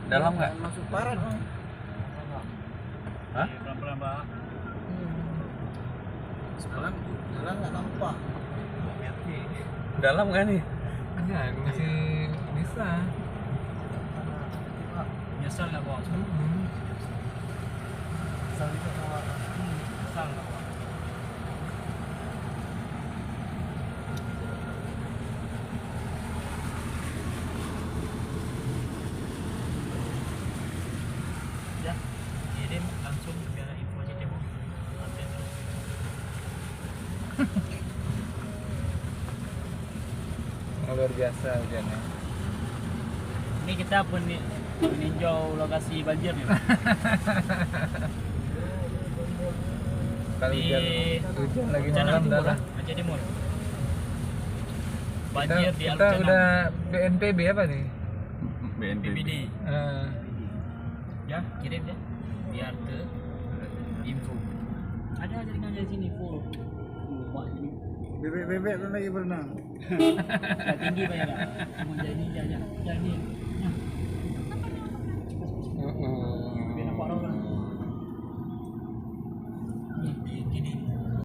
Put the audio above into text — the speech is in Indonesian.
Dalam nggak? Masuk parah dong. Hah? Pelan-pelan, Pak. Sekarang jalan nggak nampak. Dalam nggak nih? Enggak, masih bisa. Nyesal nggak, Bos? Asal itu sama Nyesal nggak, Bos? Ya, kirim langsung ke info aja demo. Update terus. Luar biasa hujannya. Ini kita meninjau lokasi banjir nih, Pak. Kalau Di hujan lagi Bencana malam Timur, dah. Aceh Timur. Banjir di Kita Aluk udah BNPB apa nih? BPD. Eh, Ya, kirim ya. Biar ke info. Ada jaringannya di sini full. Lupa ini. bebek kan lagi berenang. Sudah tinggi Pak ya. Cuma jadi. heeh.